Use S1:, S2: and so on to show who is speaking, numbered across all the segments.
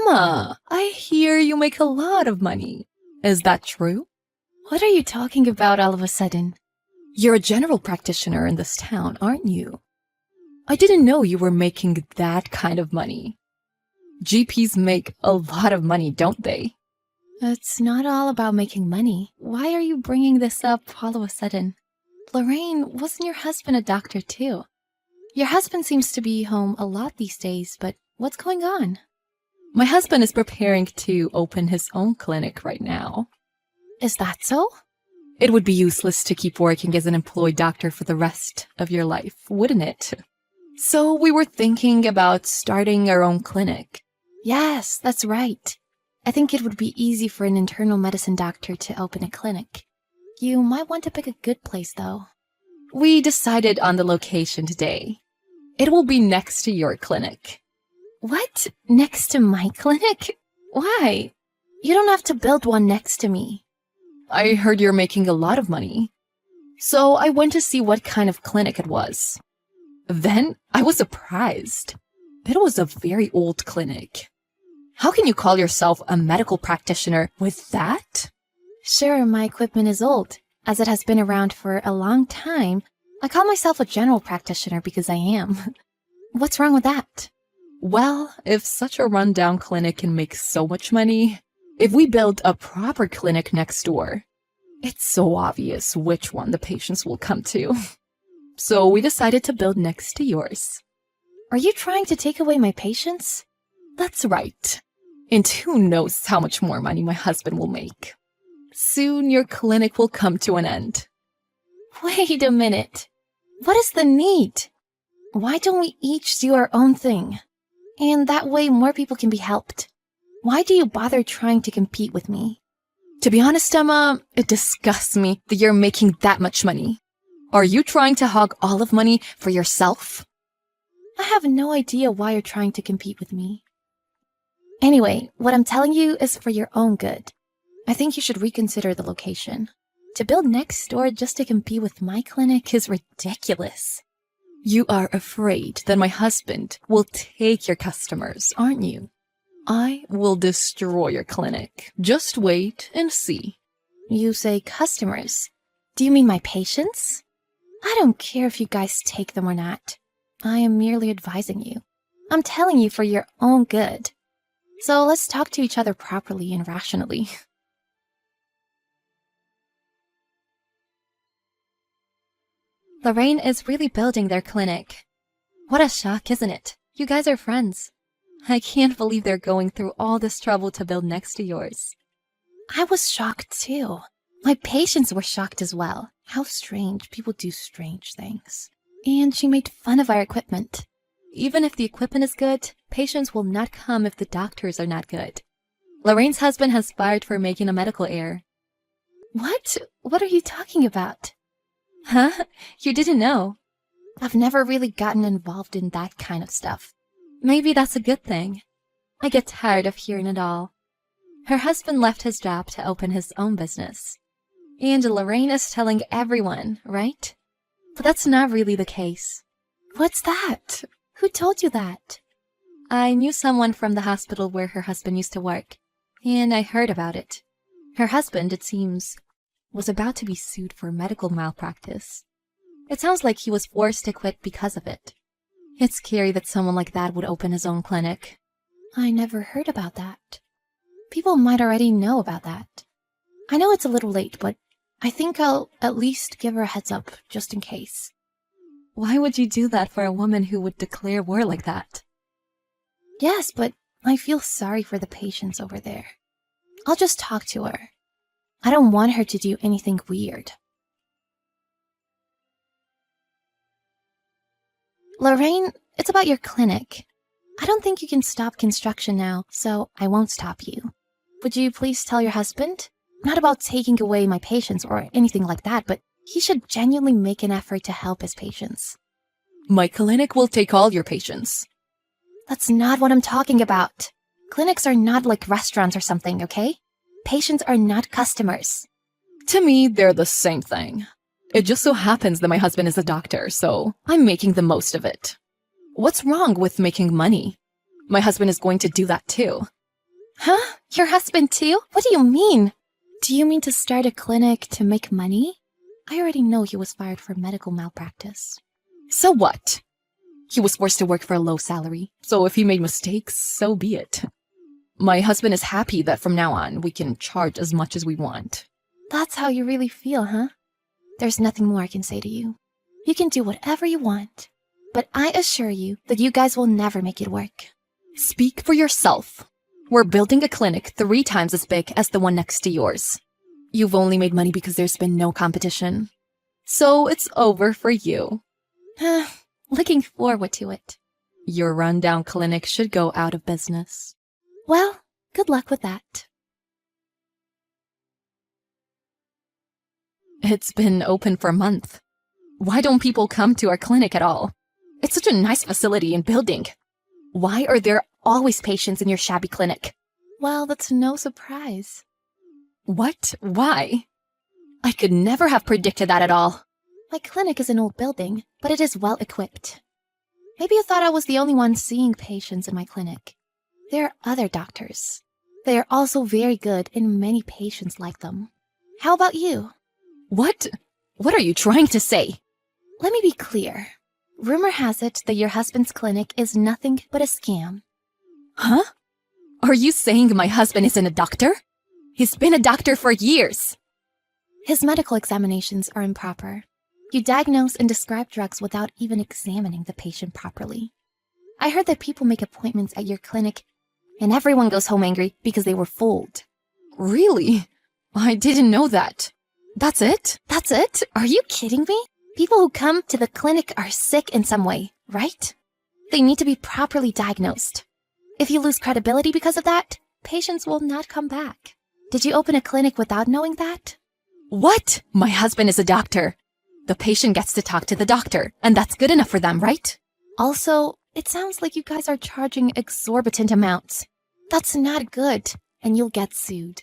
S1: Emma, I hear you make a lot of money. Is that true?
S2: What are you talking about all of a sudden?
S1: You're a general practitioner in this town, aren't you? I didn't know you were making that kind of money. GPs make a lot of money, don't they?
S2: It's not all about making money. Why are you bringing this up all of a sudden? Lorraine, wasn't your husband a doctor too? Your husband seems to be home a lot these days, but what's going on?
S1: My husband is preparing to open his own clinic right now.
S2: Is that so?
S1: It would be useless to keep working as an employed doctor for the rest of your life, wouldn't it? So we were thinking about starting our own clinic.
S2: Yes, that's right. I think it would be easy for an internal medicine doctor to open a clinic. You might want to pick a good place, though.
S1: We decided on the location today. It will be next to your clinic.
S2: What? Next to my clinic? Why? You don't have to build one next to me.
S1: I heard you're making a lot of money. So I went to see what kind of clinic it was. Then I was surprised. It was a very old clinic. How can you call yourself a medical practitioner with that?
S2: Sure, my equipment is old. As it has been around for a long time, I call myself a general practitioner because I am. What's wrong with that?
S1: Well, if such a rundown clinic can make so much money, if we build a proper clinic next door, it's so obvious which one the patients will come to. So we decided to build next to yours.
S2: Are you trying to take away my patients?
S1: That's right. And who knows how much more money my husband will make. Soon your clinic will come to an end.
S2: Wait a minute. What is the need? Why don't we each do our own thing? And that way more people can be helped. Why do you bother trying to compete with me?
S1: To be honest, Emma, it disgusts me that you're making that much money. Are you trying to hog all of money for yourself?
S2: I have no idea why you're trying to compete with me. Anyway, what I'm telling you is for your own good. I think you should reconsider the location. To build next door just to compete with my clinic is ridiculous.
S1: You are afraid that my husband will take your customers, aren't you? I will destroy your clinic. Just wait and see.
S2: You say customers. Do you mean my patients? I don't care if you guys take them or not. I am merely advising you. I'm telling you for your own good. So let's talk to each other properly and rationally.
S1: Lorraine is really building their clinic. What a shock, isn't it? You guys are friends. I can't believe they're going through all this trouble to build next to yours.
S2: I was shocked too. My patients were shocked as well. How strange. People do strange things. And she made fun of our equipment.
S1: Even if the equipment is good, patients will not come if the doctors are not good. Lorraine's husband has fired for making a medical error.
S2: What? What are you talking about?
S1: Huh? You didn't know?
S2: I've never really gotten involved in that kind of stuff.
S1: Maybe that's a good thing. I get tired of hearing it all. Her husband left his job to open his own business. And Lorraine is telling everyone, right? But that's not really the case.
S2: What's that? Who told you that?
S1: I knew someone from the hospital where her husband used to work, and I heard about it. Her husband, it seems, was about to be sued for medical malpractice. It sounds like he was forced to quit because of it. It's scary that someone like that would open his own clinic.
S2: I never heard about that. People might already know about that. I know it's a little late, but I think I'll at least give her a heads up, just in case.
S1: Why would you do that for a woman who would declare war like that?
S2: Yes, but I feel sorry for the patients over there. I'll just talk to her. I don't want her to do anything weird. Lorraine, it's about your clinic. I don't think you can stop construction now, so I won't stop you. Would you please tell your husband? Not about taking away my patients or anything like that, but he should genuinely make an effort to help his patients.
S1: My clinic will take all your patients.
S2: That's not what I'm talking about. Clinics are not like restaurants or something, okay? Patients are not customers.
S1: To me, they're the same thing. It just so happens that my husband is a doctor, so I'm making the most of it. What's wrong with making money? My husband is going to do that too.
S2: Huh? Your husband too? What do you mean? Do you mean to start a clinic to make money? I already know he was fired for medical malpractice.
S1: So what? He was forced to work for a low salary, so if he made mistakes, so be it. My husband is happy that from now on we can charge as much as we want.
S2: That's how you really feel, huh? There's nothing more I can say to you. You can do whatever you want, but I assure you that you guys will never make it work.
S1: Speak for yourself. We're building a clinic 3 times as big as the one next to yours. You've only made money because there's been no competition. So it's over for you.
S2: Looking forward to it.
S1: Your rundown clinic should go out of business.
S2: Well, good luck with that.
S1: It's been open for a month. Why don't people come to our clinic at all? It's such a nice facility and building. Why are there always patients in your shabby clinic?
S2: Well, that's no surprise.
S1: What? Why? I could never have predicted that at all.
S2: My clinic is an old building, but it is well equipped. Maybe you thought I was the only one seeing patients in my clinic. There are other doctors. They are also very good and many patients like them. How about you?
S1: What? What are you trying to say?
S2: Let me be clear. Rumor has it that your husband's clinic is nothing but a scam.
S1: Huh? Are you saying my husband isn't a doctor? He's been a doctor for years.
S2: His medical examinations are improper. You diagnose and describe drugs without even examining the patient properly. I heard that people make appointments at your clinic and everyone goes home angry because they were fooled.
S1: Really? I didn't know that. That's it?
S2: That's it? Are you kidding me? People who come to the clinic are sick in some way, right? They need to be properly diagnosed. If you lose credibility because of that, patients will not come back. Did you open a clinic without knowing that?
S1: What? My husband is a doctor. The patient gets to talk to the doctor, and that's good enough for them, right?
S2: Also, it sounds like you guys are charging exorbitant amounts. That's not good, and you'll get sued.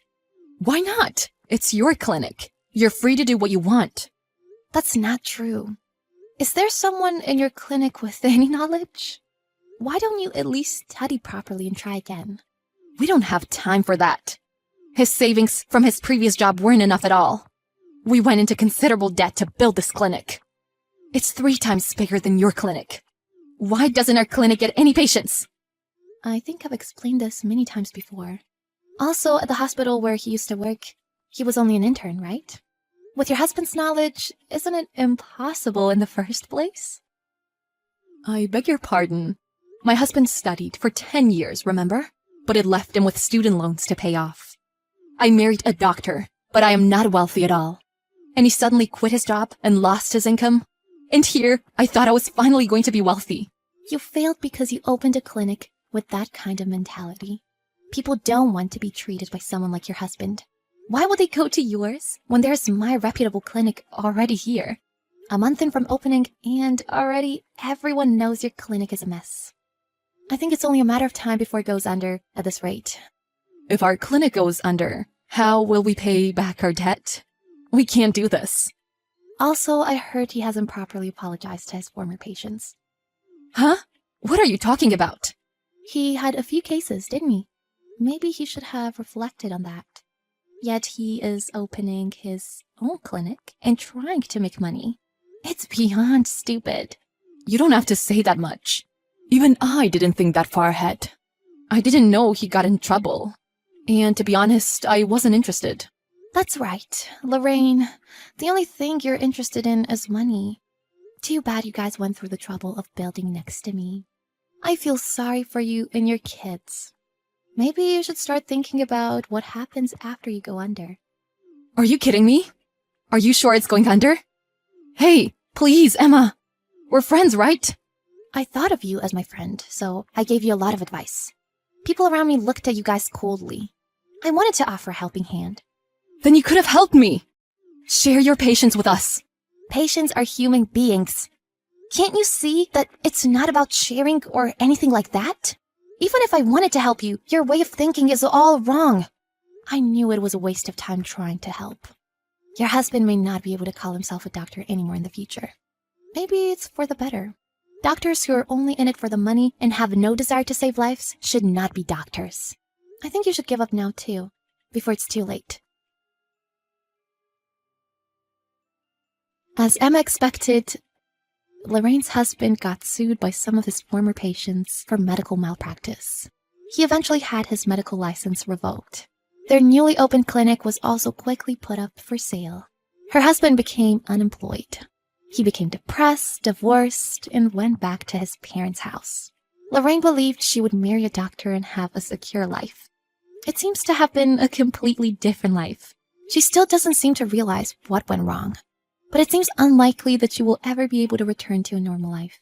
S1: Why not? It's your clinic. You're free to do what you want.
S2: That's not true. Is there someone in your clinic with any knowledge? Why don't you at least study properly and try again?
S1: We don't have time for that. His savings from his previous job weren't enough at all. We went into considerable debt to build this clinic. It's 3 times bigger than your clinic. Why doesn't our clinic get any patients?
S2: I think I've explained this many times before. Also, at the hospital where he used to work, he was only an intern, right? With your husband's knowledge, isn't it impossible in the first place?
S1: I beg your pardon. My husband studied for 10 years, remember? But it left him with student loans to pay off. I married a doctor, but I am not wealthy at all. And he suddenly quit his job and lost his income. And here, I thought I was finally going to be wealthy.
S2: You failed because you opened a clinic with that kind of mentality. People don't want to be treated by someone like your husband. Why would they go to yours when there's my reputable clinic already here? A month in from opening, and already everyone knows your clinic is a mess. I think it's only a matter of time before it goes under at this rate.
S1: If our clinic goes under, how will we pay back our debt? We can't do this.
S2: Also, I heard he hasn't properly apologized to his former patients.
S1: Huh? What are you talking about?
S2: He had a few cases, didn't he? Maybe he should have reflected on that. Yet he is opening his own clinic and trying to make money. It's beyond stupid.
S1: You don't have to say that much. Even I didn't think that far ahead. I didn't know he got in trouble. And to be honest, I wasn't interested.
S2: That's right, Lorraine. The only thing you're interested in is money. Too bad you guys went through the trouble of building next to me. I feel sorry for you and your kids. Maybe you should start thinking about what happens after you go under.
S1: Are you kidding me? Are you sure it's going under? Hey, please, Emma. We're friends, right?
S2: I thought of you as my friend, so I gave you a lot of advice. People around me looked at you guys coldly. I wanted to offer a helping hand.
S1: Then you could have helped me. Share your patience with us.
S2: Patients are human beings. Can't you see that it's not about sharing or anything like that? Even if I wanted to help you, your way of thinking is all wrong. I knew it was a waste of time trying to help. Your husband may not be able to call himself a doctor anymore in the future. Maybe it's for the better. Doctors who are only in it for the money and have no desire to save lives should not be doctors. I think you should give up now too, before it's too late. As Emma expected, Lorraine's husband got sued by some of his former patients for medical malpractice. He eventually had his medical license revoked. Their newly opened clinic was also quickly put up for sale. Her husband became unemployed. He became depressed, divorced, and went back to his parents' house. Lorraine believed she would marry a doctor and have a secure life. It seems to have been a completely different life. She still doesn't seem to realize what went wrong, but it seems unlikely that she will ever be able to return to a normal life.